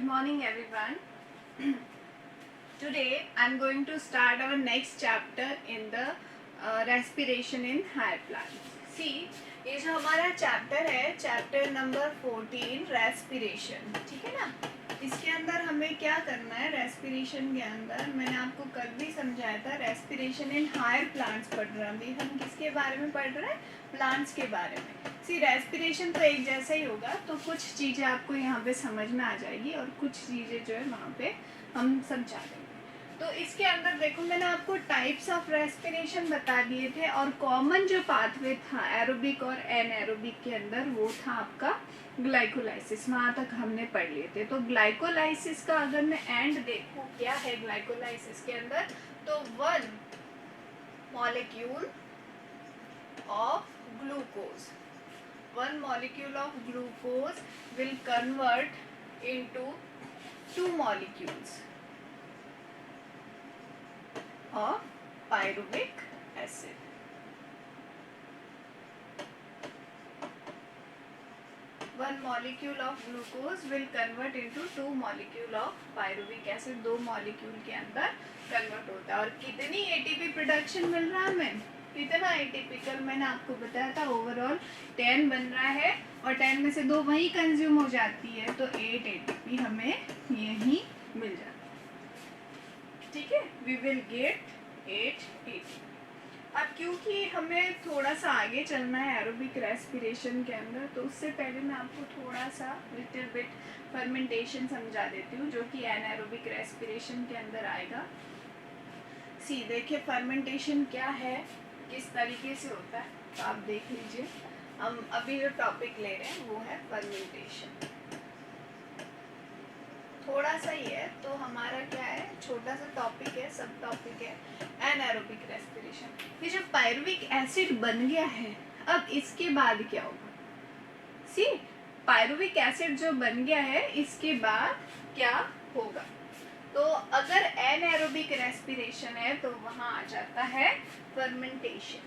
Good morning, everyone. Today, I'm going to start our next chapter in the respiration in higher plants. See, ये जो हमारा chapter है, chapter number 14, respiration, ठीक है ना? इसके अंदर हमें क्या करना है? रेस्पिरेशन के अंदर मैंने आपको कल भी समझाया था, रेस्पिरेशन इन हायर प्लांट्स पढ़ रहे हैं। अभी हम किसके बारे में पढ़ रहे हैं? प्लांट्स के बारे में। सी रेस्पिरेशन तो एक जैसा ही होगा, तो कुछ चीज़ें आपको यहाँ पे समझ में आ जाएगी और कुछ चीज़ें जो है वहाँ पे हम समझा देंगे। तो इसके अंदर देखो, मैंने आपको टाइप्स ऑफ रेस्पिरेशन बता दिए थे और कॉमन जो पाथवे था एरोबिक और एनएरोबिक के अंदर वो था आपका ग्लाइकोलाइसिस। वहाँ तक हमने पढ़ लिए थे। तो ग्लाइकोलाइसिस का अगर मैं एंड देखूँ क्या है ग्लाइकोलाइसिस के अंदर, तो one molecule of glucose, one molecule of glucose will convert into two molecules of pyruvic acid. One molecule of glucose will convert into two molecule of pyruvic acid. दो molecule के अंदर convert होता है। और कितनी ATP प्रोडक्शन मिल रहा है हमें? कितना ATP? कल मैंने आपको बताया था ओवरऑल 10 बन रहा है और 10 में से 2 वही कंज्यूम हो जाती है, तो 8 ATP हमें यही मिल जाता है। ठीक है, वी विल गेट 8 ATP। अब क्योंकि हमें थोड़ा सा आगे चलना है एरोबिक रेस्पिरेशन के अंदर, तो उससे पहले मैं आपको थोड़ा सा लिटिल बिट फर्मेंटेशन समझा देती हूँ, जो कि एनारोबिक रेस्पिरेशन के अंदर आएगा। सी देखिए, फर्मेंटेशन क्या है, किस तरीके से होता है, तो आप देख लीजिए। हम अभी जो टॉपिक ले रहे हैं वो है फर्मेंटेशन। थोड़ा सा ही है, तो हमारा क्या है, छोटा सा टॉपिक है, सब टॉपिक है एनारोबिक रेस्पिरेशन। ये जो पायरुविक एसिड बन गया है, अब इसके बाद क्या होगा? सी पायरुविक एसिड जो बन गया है, इसके बाद क्या होगा? तो अगर एनएरोबिक रेस्पिरेशन है तो वहां आ जाता है फर्मेंटेशन।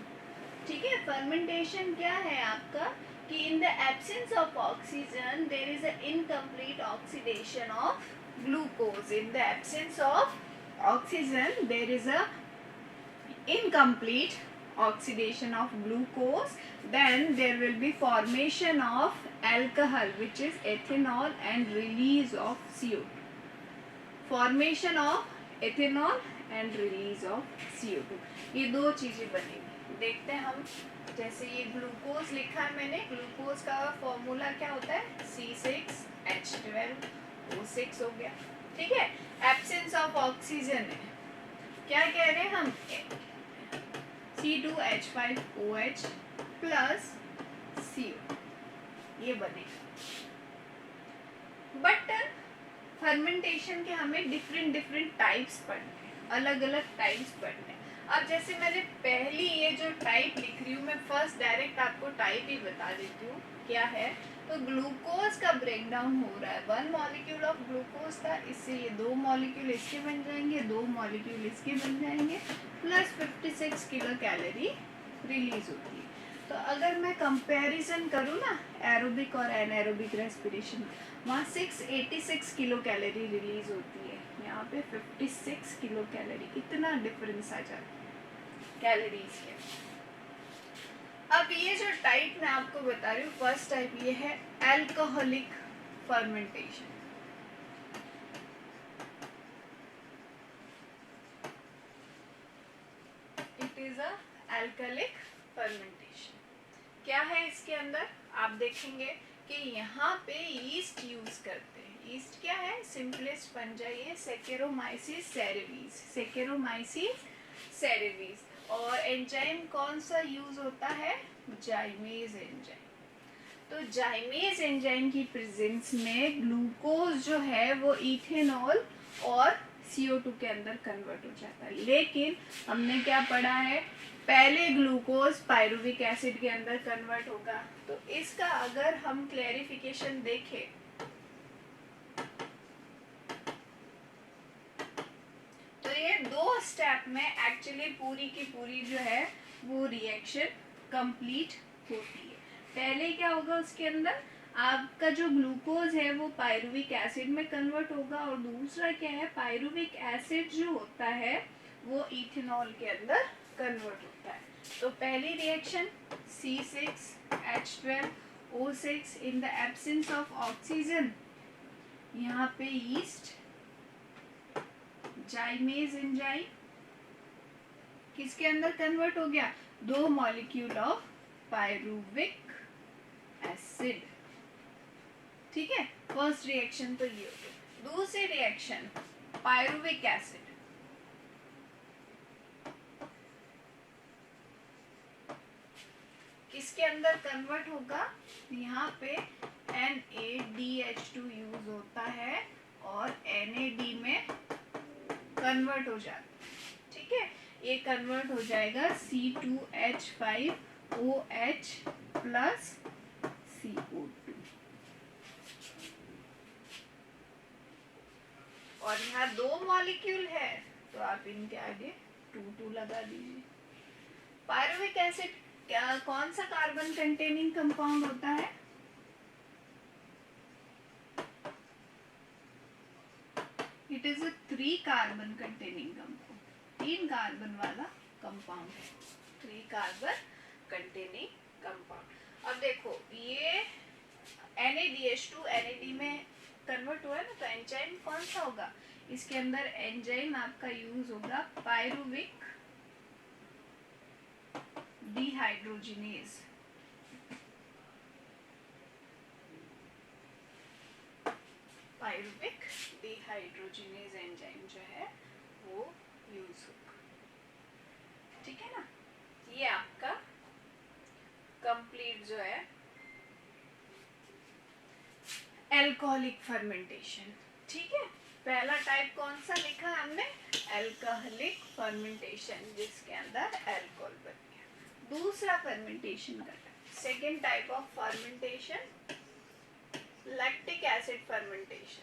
ठीक है, फर्मेंटेशन क्या है आपका कि in the absence of oxygen there is a incomplete oxidation of glucose. In the absence of oxygen there is a incomplete oxidation of glucose, then there will be formation of alcohol, which is ethanol, and release of CO2. Formation of ethanol and release of CO2, ये दो चीजें बनेगी। देखते हैं हम, जैसे ये glucose लिखा है मैंने, ग्लूकोज का फॉर्मूला क्या होता है? C6H12O6 हो गया। ठीक है, एब्सेंस ऑफ ऑक्सीजन है, क्या कह रहे हैं हम? C2H5OH प्लस CO, ये बनेगा। बट फर्मेंटेशन के हमें डिफरेंट टाइप्स पढ़ने हैं, अलग अलग टाइप्स पढ़ने हैं। अब जैसे मैंने पहली ये जो टाइप लिख रही हूँ, मैं फर्स्ट डायरेक्ट आपको टाइप ही बता देती हूँ क्या है। तो ग्लूकोज का ब्रेक डाउन हो रहा है, वन मॉलिक्यूल ऑफ ग्लूकोज था, इससे ये दो मॉलिक्यूल इसके बन जाएंगे, दो मॉलिक्यूल इसके बन जाएंगे, प्लस 56 किलो कैलोरी रिलीज होती है। तो अगर मैं कंपैरिजन करूँ ना एरोबिक और एनारोबिक रेस्पिरेशन, वहाँ 686 किलो कैलोरी रिलीज होती है, यहाँ पे 56 किलो कैलोरी, इतना डिफरेंस आ जाता है कैलोरीज के। अब ये जो टाइप मैं आपको बता रही हूँ, फर्स्ट टाइप ये है alcoholic fermentation. It is a alcoholic fermentation. क्या है इसके अंदर? आप देखेंगे कि यहाँ पे ईस्ट यूज करते हैं। ईस्ट क्या है? सिंपलेस्ट फंजाई है, सेकेरोमाइसिस सेरेविस, सेकेरोमाइसिस सेरेविस। और एंजाइम कौन सा यूज होता है? जाइमेज एंजाइम। तो जाइमेज एंजाइम की प्रेजेंस में ग्लूकोज जो है वो इथेनॉल और CO2 के अंदर कन्वर्ट हो जाता है। लेकिन हमने क्या पढ़ा है, पहले ग्लूकोज पायरुविक एसिड के अंदर कन्वर्ट होगा। तो इसका अगर हम क्लैरिफिकेशन देखें, तो ये दो स्टेप में एक्चुअली पूरी की पूरी जो है वो रिएक्शन कंप्लीट होती है। पहले क्या होगा उसके अंदर? आपका जो ग्लूकोज है वो पायरुविक एसिड में कन्वर्ट होगा, और दूसरा क्या है, पायरुविक एसिड जो होता है वो इथेनॉल के अंदर कन्वर्ट होता है। तो पहली reaction C6H12O6 in the absence of oxygen, यहाँ पे ईस्ट जाइमेज एंजाइम किसके अंदर कन्वर्ट हो गया, 2 मॉलिक्यूल ऑफ पायरुविक एसिड। ठीक है, फर्स्ट रिएक्शन तो ये हो गया। दूसरी रिएक्शन पायरुविक एसिड, किसके अंदर कन्वर्ट होगा, यहाँ पे NaDH2 यूज होता है और NAD में कन्वर्ट हो जाता है। ठीक है, ये कन्वर्ट हो जाएगा C2H5OH प्लस CO2, और यहाँ 2 मॉलिक्यूल है तो आप इनके आगे 2 लगा दीजिए। पायरुविक एसिड कौन सा कार्बन कंटेनिंग कंपाउंड होता है, it is a 3 carbon containing compound, 3 carbon वाला कंपाउंड है, 3 कार्बन कंटेनिंग कंपाउंड। अब देखो ये NaDH2 NAD में कन्वर्ट हुआ है ना, तो एंजाइम कौन सा होगा, इसके अंदर एंजाइम आपका यूज होगा pyruvic dehydrogenase. Pyruvic dehydrogenase enzyme जो है वो यूज होगा। ठीक है ना, ये आपका कंप्लीट जो है एल्कोहलिक फर्मेंटेशन। ठीक है, पहला टाइप कौन सा लिखा हमने, एल्कोहलिक फर्मेंटेशन, जिसके अंदर अल्कोहल बन गया। दूसरा फर्मेंटेशन का second type of fermentation lactic acid fermentation.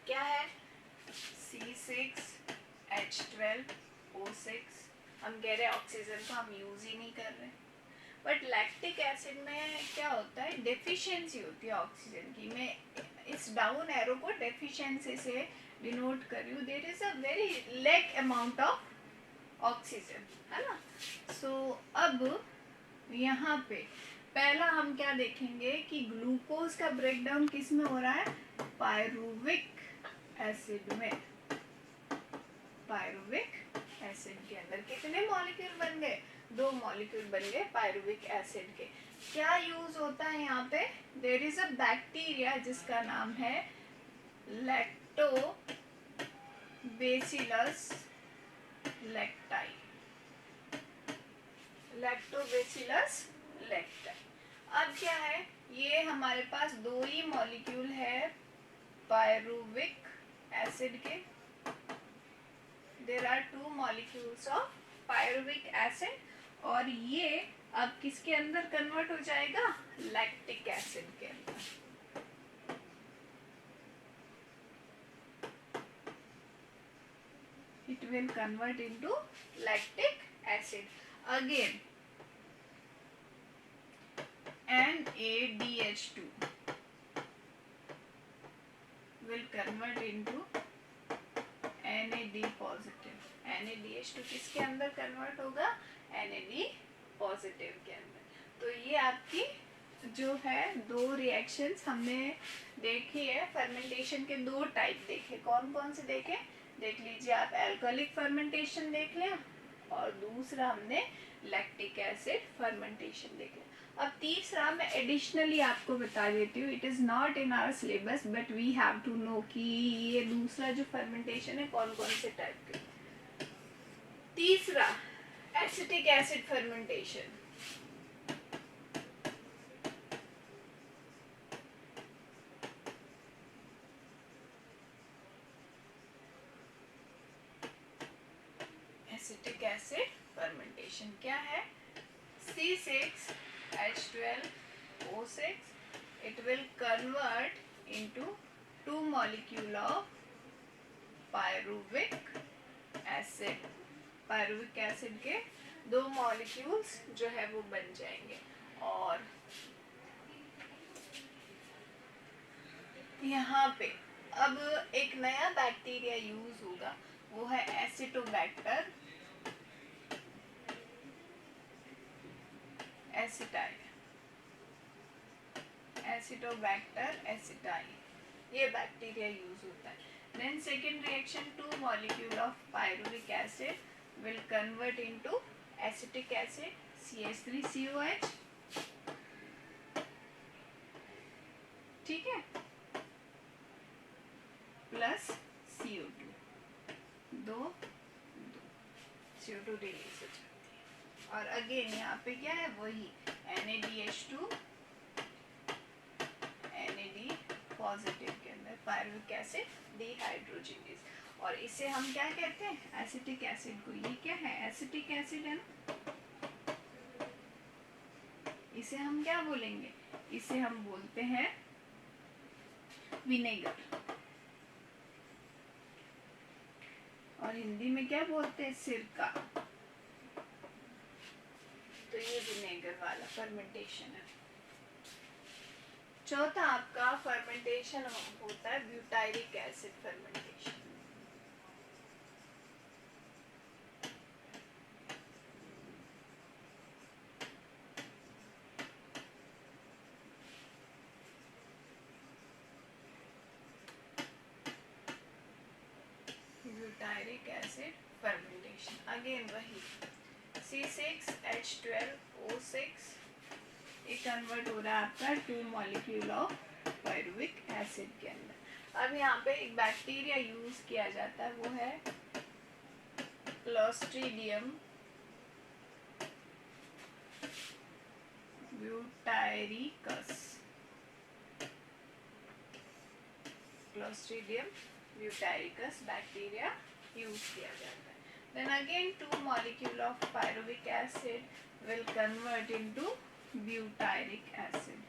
क्या है, C6H12O6, हम कह रहे हैं ऑक्सीजन को हम यूज ही नहीं कर रहे, बट लैक्टिक एसिड में क्या होता है, डेफिशिएंसी होती है ऑक्सीजन की। मैं इस डाउन एरो को डेफिशिएंसी से डिनोट कर रही हूँ, there is a very lack amount of oxygen, है ना। सो अब यहाँ पे पहला हम क्या देखेंगे कि ग्लूकोज का ब्रेकडाउन किस में हो रहा है, पायरुविक एसिड में। पायरुविक एसिड के अंदर कितने मॉलिक्यूल बन गए, 2 मॉलिक्यूल बन गए पायरुविक एसिड के। क्या यूज होता है यहाँ पे, देयर इज अ बैक्टीरिया जिसका नाम है लैक्टोबैसिलस लैक्टाई। लैक्टोबैसिलस लैक्टाई। अब क्या है, ये हमारे पास 2 ही मॉलिक्यूल है पायरुविक एसिड के, there are 2 molecules of pyruvic acid, और ये अब किसके अंदर कन्वर्ट हो जाएगा, लैक्टिक एसिड के अंदर। It will convert into lactic acid. Again, NaDH2 will convert into NAD positive. NaDH2 किसके अंदर कन्वर्ट होगा, NAD पॉजिटिव के अंदर। तो ये आपकी जो है 2 रिएक्शंस हमने देखी है, फर्मेंटेशन के 2 टाइप देखे। कौन कौन से देखे, देख लीजिए आप, एल्कोहलिक फर्मेंटेशन देख लिया, और दूसरा हमने लैक्टिक एसिड फर्मेंटेशन देख लिया। अब तीसरा मैं एडिशनली आपको बता देती हूँ, it is not in our syllabus but we have to know कि ये दूसरा जो फर्मेंटेशन है कौन कौन से टाइप के। तीसरा acetic acid fermentation. Acetic acid fermentation क्या है, C6H12O6, it will convert into 2 molecule of pyruvic acid. pyruvic acid के 2 molecules जो है वो बन जाएंगे। और यहाँ पे अब एक नया बैक्टीरिया यूज होगा, वो है एसिटोबैक्टर एसिटाई। एसिटोबैक्टर एसिटाई ये बैक्टीरिया यूज होता है। Then second reaction, 2 molecule of pyruvic acid will convert into acetic acid CH3COH। ठीक है, प्लस CO2, दो CO2 रिलीज हो जाती है। और अगेन यहाँ पे क्या है, वही NaDH2 NAD पॉजिटिव के अंदर पायरुविक एसिड डिहाइड्रोजिनेज। और इसे हम क्या कहते हैं, एसिटिक एसिड को। ये क्या है, एसिटिक एसिड है ना। इसे हम क्या बोलेंगे, इसे हम बोलते हैं विनेगर। और हिंदी में क्या बोलते हैं, सिरका। तो ये विनेगर वाला फर्मेंटेशन है। चौथा आपका फर्मेंटेशन होता है butyric acid fermentation. Butyric acid fermentation again वही C6H12O6 ये कन्वर्ट हो रहा है आपका 2 molecule ऑफ पायरुविक एसिड के अंदर। अब यहाँ पे एक बैक्टीरिया यूज किया जाता है, वो है Clostridium butyricus. Clostridium butyricus bacteria use किया जाता है। Then again 2 molecule of pyruvic acid will convert into butyric acid।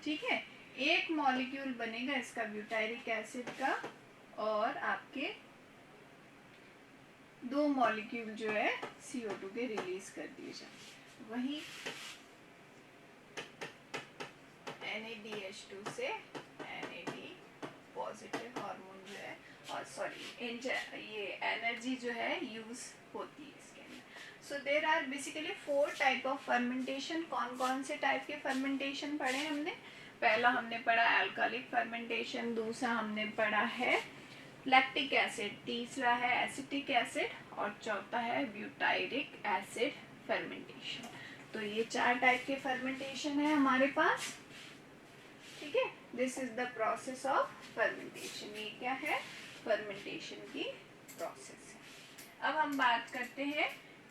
ठीक है, एक मॉलिक्यूल बनेगा इसका ब्यूटायरिक एसिड का, और आपके 2 मॉलिक्यूल जो है CO2 के रिलीज कर दिए जाएंगे। वही NaDH2 से NAD पॉजिटिव हार्मोन जो है, और सॉरी ये एनर्जी जो है यूज होती है इसके अंदर। So there are basically 4 type of fermentation. कौन कौन से टाइप के फर्मेंटेशन पढ़े हमने, पहला हमने पढ़ा अल्कोहलिक फर्मेंटेशन, दूसरा हमने पढ़ा है लैक्टिक एसिड, तीसरा है एसिटिक एसिड, और चौथा है ब्यूटायरिक एसिड फर्मेंटेशन। तो ये 4 टाइप के फर्मेंटेशन है हमारे पास। ठीक है, this is the process of fermentation. ये क्या है, फर्मेंटेशन की प्रोसेस है। अब हम बात करते हैं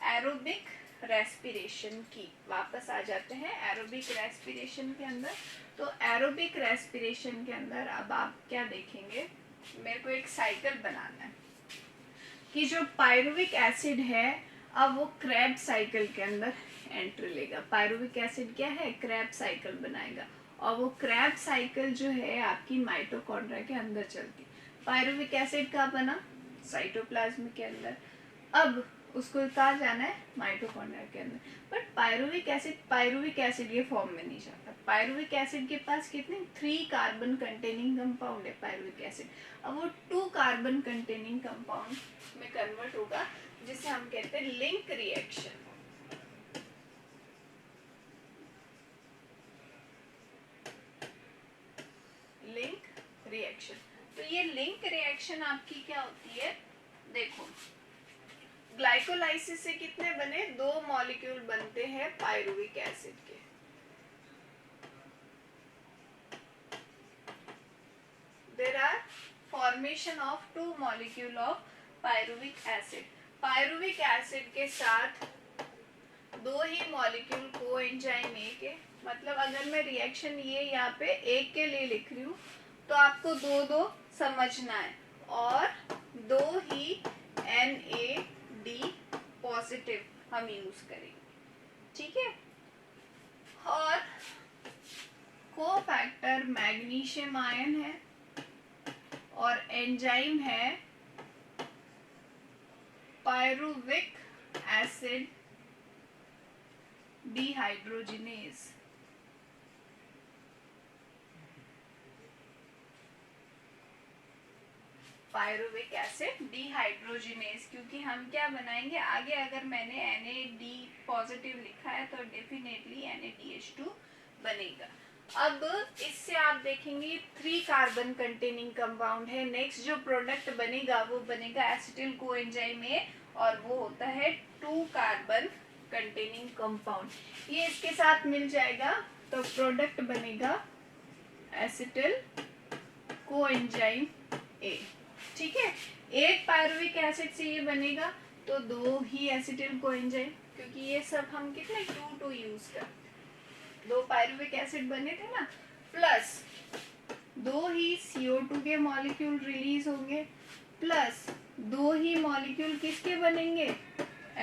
एरोबिक रेस्पिरेशन की। वापस आ जाते हैं एरोबिक रेस्पिरेशन के अंदर। तो एरोबिक रेस्पिरेशन के अंदर अब आप क्या देखेंगे, मेरे को एक साइकिल बनाना है कि जो पायरुविक एसिड है अब वो क्रेब साइकिल के अंदर एंट्री लेगा। पायरुविक एसिड क्या है, क्रेब साइकिल बनाएगा, और वो क्रेब साइकिल जो है आपकी माइटोकॉन्ड्रिया के अंदर चलती। पायरुविक एसिड का बना साइटोप्लाज्म के अंदर, अब उसको कहाँ जाना है, माइटोकॉन्ड्रिया के अंदर। बट पायरुविक एसिड ये फॉर्म में नहीं जाता। पायरुविक एसिड के पास कितने 3 कार्बन कंटेनिंग कंपाउंड है पायरुविक एसिड। अब वो 2 कार्बन कंटेनिंग कंपाउंड में कन्वर्ट होगा, जिसे हम कहते हैं लिंक रिएक्शन। Link reaction. तो ये लिंक रिएक्शन आपकी क्या होती है, देखो ग्लाइकोलाइसिस से कितने बने, 2 मॉलिक्यूल बनते हैं पायरुविक एसिड के। There are formation of 2 molecule of pyruvic acid. Pyruvic acid के साथ 2 ही मॉलिक्यूल कोएंजाइम ए के, मतलब अगर मैं रिएक्शन ये यहाँ पे एक के लिए लिख रही हूँ तो आपको 2 समझना है, और 2 ही NAD पॉजिटिव हम यूज करेंगे। ठीक है। और कोफैक्टर मैग्नीशियम आयन है और एंजाइम है pyruvic acid dehydrogenase. Pyruvic acid dehydrogenase, क्योंकि हम क्या बनाएंगे आगे, अगर मैंने NAD पॉजिटिव लिखा है तो डेफिनेटली NADH2 बनेगा। अब इससे आप देखेंगे 3 कार्बन कंटेनिंग कंपाउंड है। नेक्स्ट जो प्रोडक्ट बनेगा वो बनेगा एसिटिल कोएंजाइम A, और वो होता है 2 कार्बन कंटेनिंग कंपाउंड। ये इसके साथ मिल जाएगा तो प्रोडक्ट बनेगा एसिटिल कोएंजाइम A। ठीक है, एक पायरुविक एसिड से ये बनेगा तो 2 ही एसिटिल कोएंजाइम, क्योंकि ये सब हम कितने 2 यूज करते, 2 पायरुविक एसिड बने थे ना, प्लस 2 ही CO2 के मॉलिक्यूल रिलीज होंगे, प्लस 2 ही मॉलिक्यूल किसके बनेंगे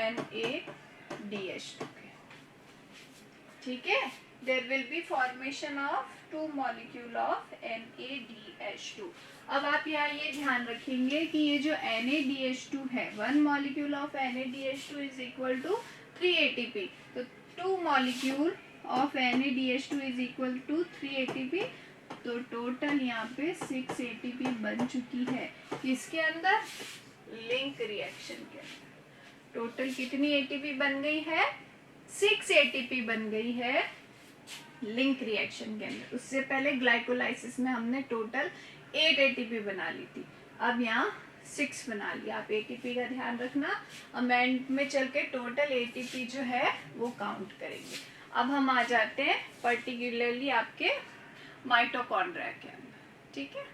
NADH2 के। ठीक है, there will be formation of 2 molecule of NADH2। अब आप यहाँ ये ध्यान रखेंगे कि ये जो NADH2 है, 1 molecule of NADH2 is equal to 3 ATP, तो 2 molecule of NADH2 is equal to 3 ATP, तो टोटल यहाँ पे 6 ATP बन चुकी है। किसके अंदर? लिंक रिएक्शन के अंदर। टोटल कितनी ATP बन गई है? 6 ATP बन गई है लिंक रिएक्शन के अंदर। उससे पहले ग्लाइकोलाइसिस में हमने टोटल 8 ATP बना ली थी, अब यहाँ 6 बना लिया। आप ATP का ध्यान रखना, अमेंड में चल के टोटल ATP जो है वो काउंट करेंगे। अब हम आ जाते हैं पर्टिकुलरली आपके माइटोकॉन्ड्रिया के अंदर। ठीक है,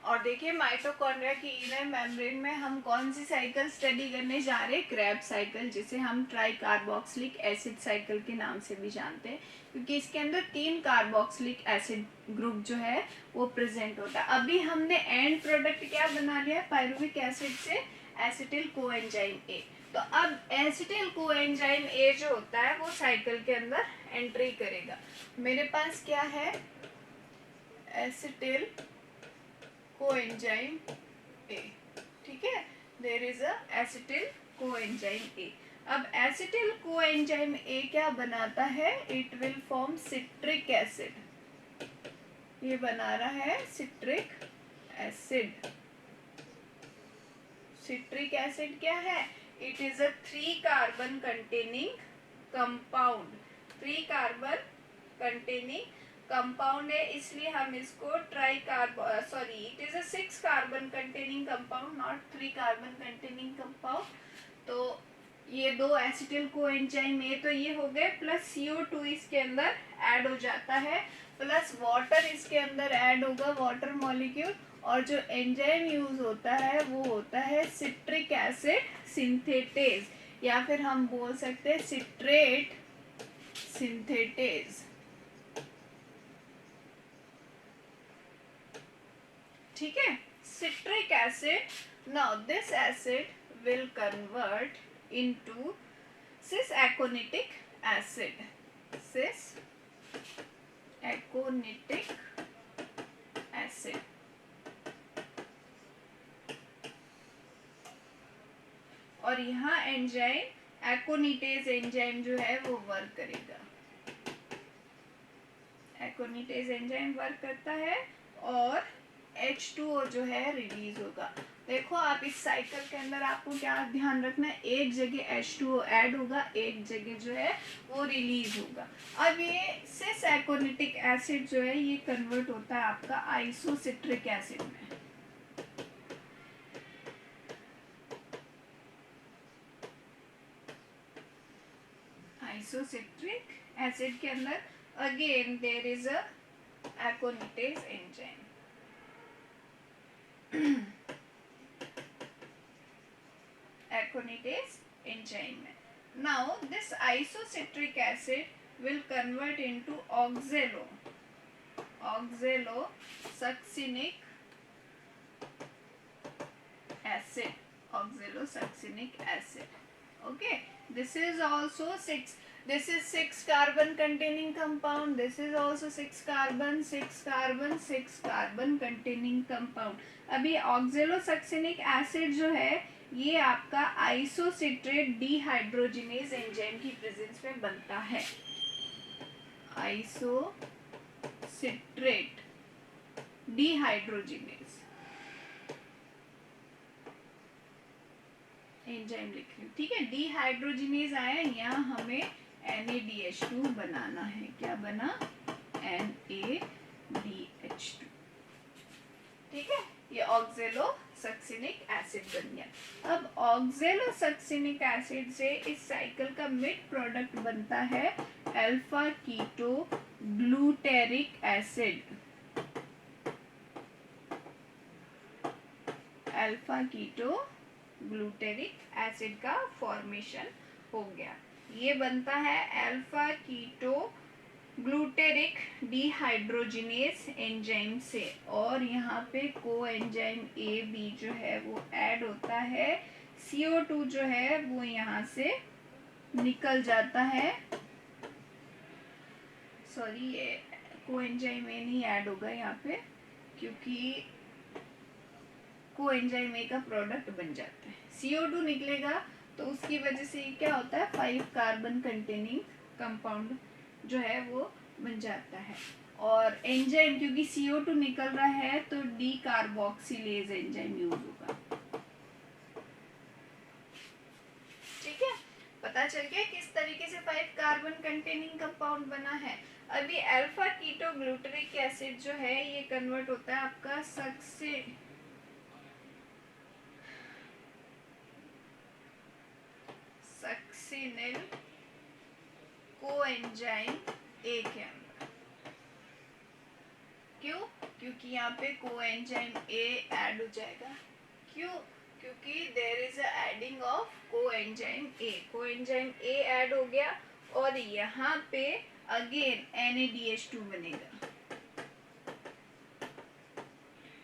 और देखिए माइटोकॉन्ड्रिया की इनर मेम्ब्रेन में हम कौन सी साइकिल स्टडी करने जा रहे हैं? क्रेब्स साइकिल, जिसे हम ट्राई कार्बोक्सिलिक एसिड साइकिल के नाम से भी जानते हैं, क्योंकि इसके अंदर 3 कार्बोक्सिलिक एसिड ग्रुप जो है वो प्रेजेंट होता है। अभी हमने एंड प्रोडक्ट क्या बना लिया है? पायरुविक एसिड से एसिटिल कोएंजाइम A। तो अब एसिटिल कोएंजाइम A जो होता है वो साइकिल के अंदर एंट्री करेगा। मेरे पास क्या है? Acetyl coenzyme A। ठीक है, there is a acetyl coenzyme A। अब एसिटिल कोएंजाइम A क्या बनाता है? It will form citric acid. ये बना रहा है सिट्रिक एसिड। सिट्रिक एसिड क्या है? It is a 3 carbon containing compound. 3 carbon containing compound है, इसलिए हम इसको try carbon, sorry, it is a 6 carbon containing compound, not 3 carbon containing compound. तो ये 2 एसिटिल कोएंजाइम A तो ये हो गए, प्लस CO2 इसके अंदर ऐड हो जाता है, प्लस वाटर इसके अंदर ऐड होगा, वाटर मॉलिक्यूल, और जो एंजाइम यूज होता है वो होता है सिट्रिक एसिड सिंथेटेज, या फिर हम बोल सकते हैं सिट्रेट सिंथेटेज। ठीक है, citric acid, now this acid will convert into cis-aconitic acid, cis-aconitic acid। और यहाँ एंजाइम एकोनिटेज एंजाइम जो है वो वर्क करेगा। एकोनिटेज एंजाइम वर्क करता है और H2O जो है रिलीज होगा। देखो आप इस साइकिल के अंदर आपको क्या ध्यान रखना है? एक जगह H2O ऐड होगा, एक जगह जो है वो रिलीज होगा। अब ये सिस एकोनिटिक एसिड जो है ये कन्वर्ट होता है आपका आइसोसिट्रिक एसिड में। आइसोसिट्रिक एसिड के अंदर again there is a aconitase enzyme. Aconitase enzyme. Now this isocitric acid will convert into oxalosuccinic acid. Oxalosuccinic acid. Okay, this is also 6. This is 6 carbon containing compound. This is also 6 carbon, 6 carbon, 6 carbon containing compound. अभी ऑक्जेलोसक्सिनिक acid जो है ये आपका isocitrate dehydrogenase enzyme की presence में बनता है. Isocitrate dehydrogenase enzyme लिख रही हूँ. ठीक है, डिहाइड्रोजिनेज आया, यहाँ हमें NaDH2 बनाना है. क्या बना? NaDH2. ठीक है, ये ऑक्जेलोसक्सिनिक एसिड बन गया. अब ऑक्जेलोसक्सिनिक एसिड से इस साइकिल का मिड प्रोडक्ट बनता है alpha keto glutaric acid. Alpha keto glutaric acid का फॉर्मेशन हो गया. ये बनता है alpha keto glutaric dehydrogenase enzyme से, और यहाँ पे कोएंजाइम AB जो है वो ऐड होता है. CO2 जो है वो यहाँ से निकल जाता है. सॉरी, ये कोएंजाइम A नहीं ऐड होगा यहाँ पे, क्योंकि कोएंजाइम A का प्रोडक्ट बन जाता है. CO2 निकलेगा तो उसकी वजह से क्या होता है, 5 कार्बन कंटेनिंग कंपाउंड जो है वो बन जाता है. और एंजाइम क्योंकि CO2 निकल रहा है तो डी कार्बोक्सिलेज एंजाइम यूज होगा. ठीक है, पता चल गया किस तरीके से 5 कार्बन कंटेनिंग कंपाउंड बना है. अभी अल्फा कीटो ग्लूटेरिक एसिड जो है ये कन्वर्ट होता है आपका सक्सिनिल कोएंजाइम A के अंदर. क्यों? क्योंकि यहाँ पे कोएंजाइम A ऐड हो जाएगा. क्यों? क्योंकि there is a adding of coenzyme A. Coenzyme A add हो गया और यहाँ पे अगेन NaDH2 बनेगा.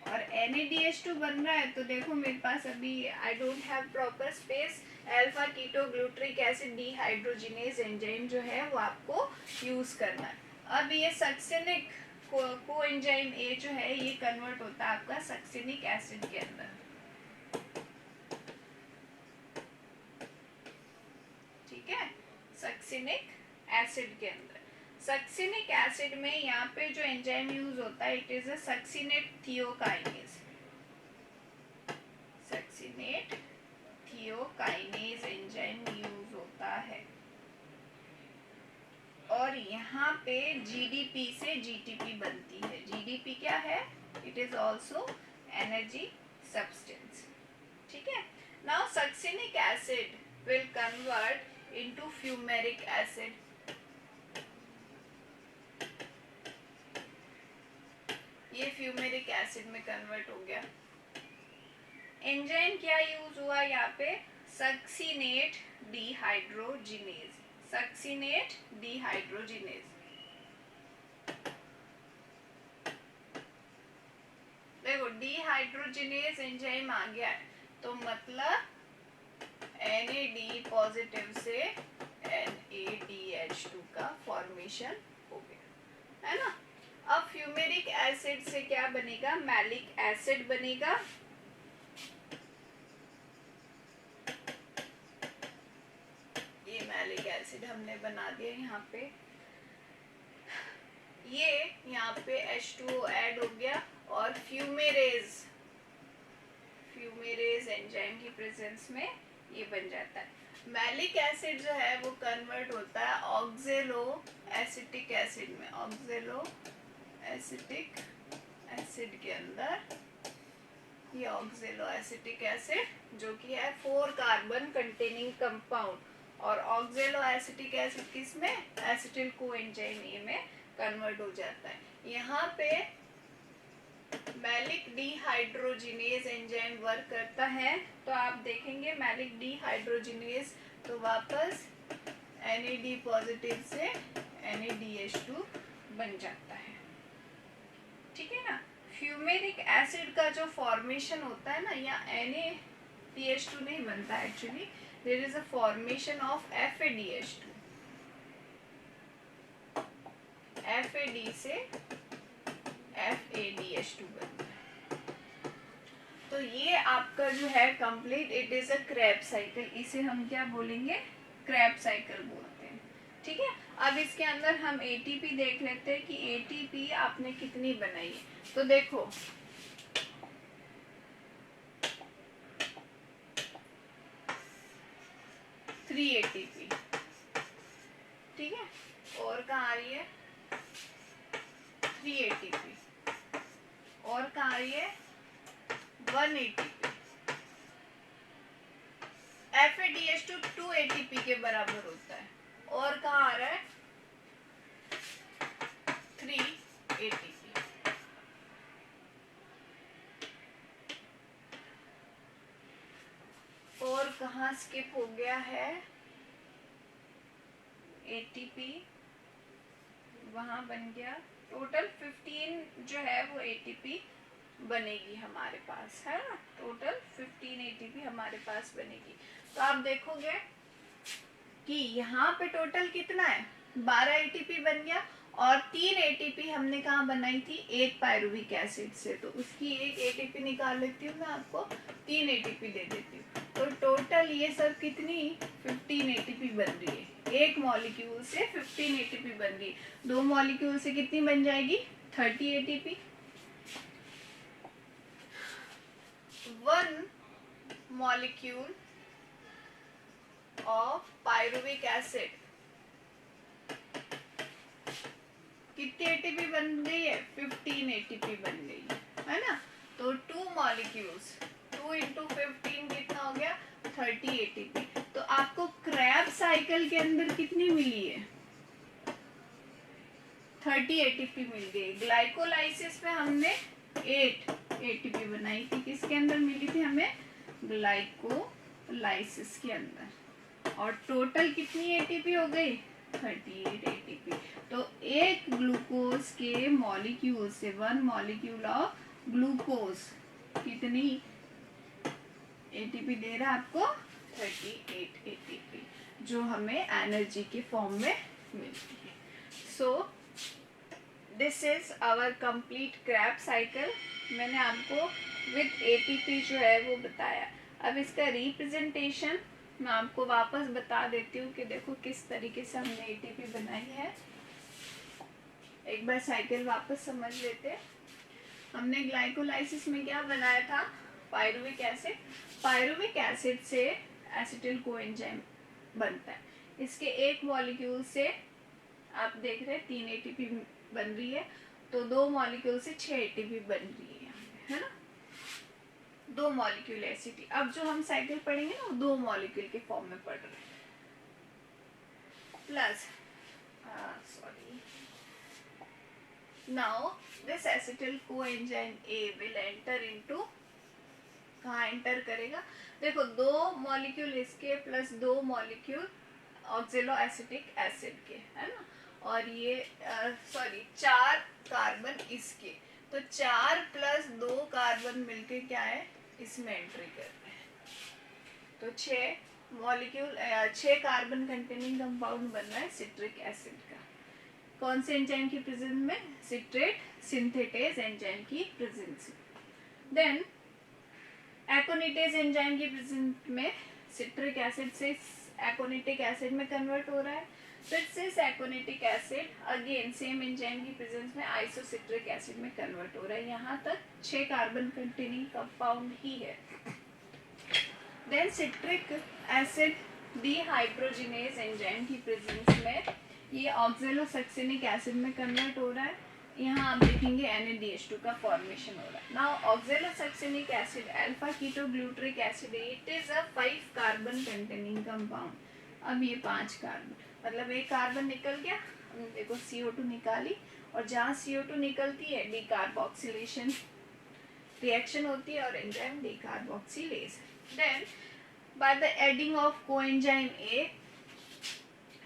और NaDH2 बन रहा है तो देखो मेरे पास अभी I don't have proper space. Alpha keto glutaric acid dehydrogenase enzyme जो है वो आपको यूज करना है. अब ये सक्सिनिक कोएंजाइम A जो है ये कन्वर्ट होता है आपका सक्सिनिक एसिड के अंदर. ठीक है, सक्सिनिक एसिड के अंदर. सक्सिनिक एसिड में यहाँ पे जो एंजाइम यूज होता है it is a succinate thiokinase. Succinate thiokinase enzyme use होता है. और यहाँ पे GDP से GTP बनती है. GDP क्या है? It is also energy substance. ठीक है, now succinic acid will convert into fumaric acid. ये फ्यूमेरिक एसिड में कन्वर्ट हो गया. एंजाइम क्या यूज हुआ यहाँ पे? Succinate dehydrogenase. Succinate dehydrogenase. देखो डिहाइड्रोजिनेज एंजाइम आ गया है तो मतलब NAD पॉजिटिव से NaDH2 का फॉर्मेशन हो गया है ना. अब फ्यूमेरिक एसिड से क्या बनेगा? मैलिक एसिड बनेगा. ये मैलिक एसिड हमने बना दिया यहाँ पे. ये यहाँ पे H2O ऐड हो गया और फ्यूमेरेज एंजाइम की प्रेजेंस में ये बन जाता है. मैलिक एसिड जो है वो कन्वर्ट होता है ऑक्जेलो एसिटिक एसिड में. ऑक्जेलो एसिटिक एसिड के अंदर ये ऑक्जेलो एसिटिक एसिड जो कि है 4 कार्बन कंटेनिंग कंपाउंड. और ऑक्जेलो एसिटिक एसिड किसमें? एसिटिल कोएंजाइम A में कन्वर्ट हो जाता है. यहाँ पे मैलिक डिहाइड्रोजिनेज एंजाइम वर्क करता है तो आप देखेंगे मैलिक डिहाइड्रोजिनेज तो वापस NAD पॉजिटिव से NaDH2 बन जाता है. ठीक है ना. फ्यूमेरिक एसिड का जो फॉर्मेशन होता है ना, यहाँ NaDH2 नहीं बनता actually, there is a formation of FADH2, FAD से FADH2 बनता है। तो ये आपका जो है complete, it is a Krebs cycle, इसे हम क्या बोलेंगे, क्रैब साइकिल बोलते हैं। ठीक है, अब इसके अंदर हम ATP देख लेते हैं कि ATP आपने कितनी बनाई है। तो देखो 3 ATP, ठीक है, और कहाँ आ रही है 3 ATP, और कहाँ आ रही है 1 ATP। FADH2 2 ATP के बराबर होता है, और कहाँ आ रहा है 3 ATP। और कहाँ स्किप हो गया है ATP, वहां बन गया। टोटल 15 जो है वो ATP बनेगी हमारे पास, है ना, टोटल 15 ATP हमारे पास बनेगी। तो आप देखोगे कि यहाँ पे टोटल कितना है 12 ATP बन गया, और 3 ATP हमने कहाँ बनाई थी, एक पायरुविक एसिड से, तो उसकी एक ATP निकाल लेती हूँ मैं, आपको 3 ATP दे देती हूँ। तो टोटल ये सब कितनी 15 ATP बन रही है, एक मॉलिक्यूल से 15 ATP बन रही है। 2 मॉलिक्यूल से कितनी बन जाएगी 30 ATP। 1 molecule of pyruvic acid कितनी ATP बन गई है 15 ATP बन गई है ना। तो 2 molecules 2 into 15 कितना हो गया 30 ATP। तो आपको क्रैब साइकिल के अंदर कितनी मिली है 30 ATP मिल गई। ग्लाइकोलाइसिस में हमने 8 ATP बनाई थी, किसके अंदर मिली थी हमें ग्लाइकोलाइसिस के अंदर, और टोटल कितनी ATP हो गई 38 ATP। तो एक ग्लूकोज के मॉलिक्यूल से 1 मॉलिक्यूल ऑफ ग्लूकोज कितनी ATP दे रहा है आपको 38 ATP, जो हमें एनर्जी के फॉर्म में मिलती है। So this is our complete Krebs cycle. मैंने आपको विद ATP जो है वो बताया। अब इसका रिप्रेजेंटेशन मैं आपको वापस बता देती हूँ कि देखो किस तरीके से हमने ATP बनाई है। एक बार साइकिल वापस समझ लेते हैं। हमने ग्लाइकोलाइसिस में क्या बनाया था पायरुविक एसिड। पायरुविक एसिड से एसिटिल कोएंजाइम बनता है। इसके एक मॉलिक्यूल से आप देख रहे हैं 3 ATP बन रही है, तो 2 मॉलिक्यूल से 6 ATP बन रही है ना, 2 मॉलिक्यूल एसिड। अब जो हम साइकिल पढ़ेंगे ना वो 2 मॉलिक्यूल के फॉर्म में पढ़ रहे हैं। Plus sorry, now this acetyl coenzyme A will enter into, कहाँ एंटर करेगा देखो 2 मॉलिक्यूल इसके प्लस 2 मॉलिक्यूल ऑक्जेलो एसिटिक एसिड के, है ना, और ये सॉरी 4 कार्बन इसके, तो 4 प्लस 2 कार्बन मिलके क्या है इसमें एंट्री कर रहे हैं। तो 6 मॉलिक्यूल 6 कार्बन कंटेनिंग कंपाउंड बन रहा है सिट्रिक एसिड का। कौन से एंजाइम की प्रेजेंस में सिट्रेट सिंथेटेज एंजाइम की प्रेजेंस में। देन एकोनिटेज एंजाइम की प्रेजेंस में सिट्रिक एसिड से एकोनिटिक एसिड में कन्वर्ट हो रहा है। फिर से aconitic acid again same enzyme की प्रेजेंस में आइसोसिट्रिक एसिड में कन्वर्ट हो रहा है। यहाँ तक 6 कार्बन कंटेनिंग कंपाउंड ही है। Then citric acid dehydrogenase enzyme की प्रेजेंस में ये ऑक्जेलोसक्सिनिक एसिड में कन्वर्ट हो रहा है। यहाँ आप देखेंगे NaDH2 का फॉर्मेशन हो रहा है। Now oxalosuccinic acid alpha ketoglutaric acid, it is a 5 carbon containing compound. अब ये 5 कार्बन, मतलब एक कार्बन निकल गया, देखो CO2 निकाली, और जहाँ CO2 निकलती है डिकार्बोक्सिलेशन रिएक्शन होती है और enzyme decarboxylase. Then by the adding of coenzyme A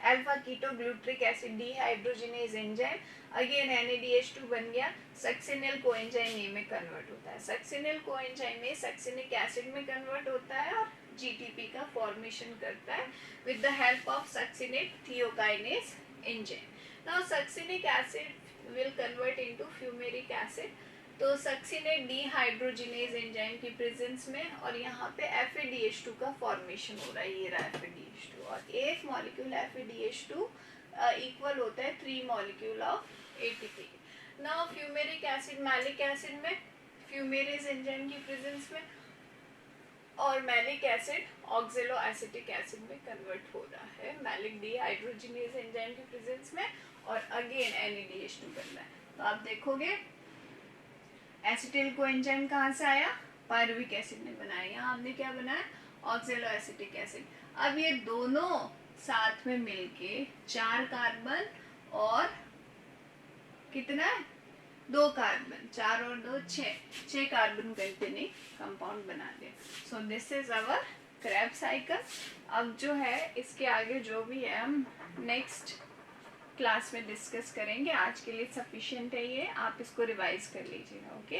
alpha ketoglutaric acid dehydrogenase enzyme, again NaDH2 बन गया, सक्सिनिल कोएंजाइम A में कन्वर्ट होता है। Succinyl coenzyme A succinic acid में कन्वर्ट होता है, और जीटीपी का फॉर्मेशन करता है with the help of succinate thiokinase enzyme. Now succinic acid will convert into fumaric acid. तो सक्सिनेट डीहाइड्रोजिनेज एंजाइम की प्रेजेंस में और यहाँ पे FADH2 का फॉर्मेशन हो रहा है. ये रहा FADH2 और एक मॉलिक्यूल FADH2 इक्वल होता है 3 molecule of ATP. Now fumaric acid malic acid में फ्यूमेरेज एंजाइम की प्रेजेंस में और मैलिक एसिड ऑक्जेलो एसिटिक एसिड में कन्वर्ट हो रहा है मैलिक डीहाइड्रोजिनेज एंजाइम की प्रेजेंस में और अगेन NADH2 बन रहा है. तो आप देखोगे एसिटिल को एंजाइम कहाँ से आया, पायरुविक एसिड ने बनाया. यहाँ हमने क्या बनाया, ऑक्जेलो एसिटिक एसिड. अब ये दोनों साथ में मिलके 4 कार्बन और कितना है 2 कार्बन, 4 और 2 6 कार्बन कंटेनिंग कंपाउंड बना दे. So this is our Krebs cycle. अब जो है इसके आगे जो भी है हम नेक्स्ट क्लास में डिस्कस करेंगे. आज के लिए सफिशिएंट है ये, आप इसको रिवाइज कर लीजिएगा. ओके.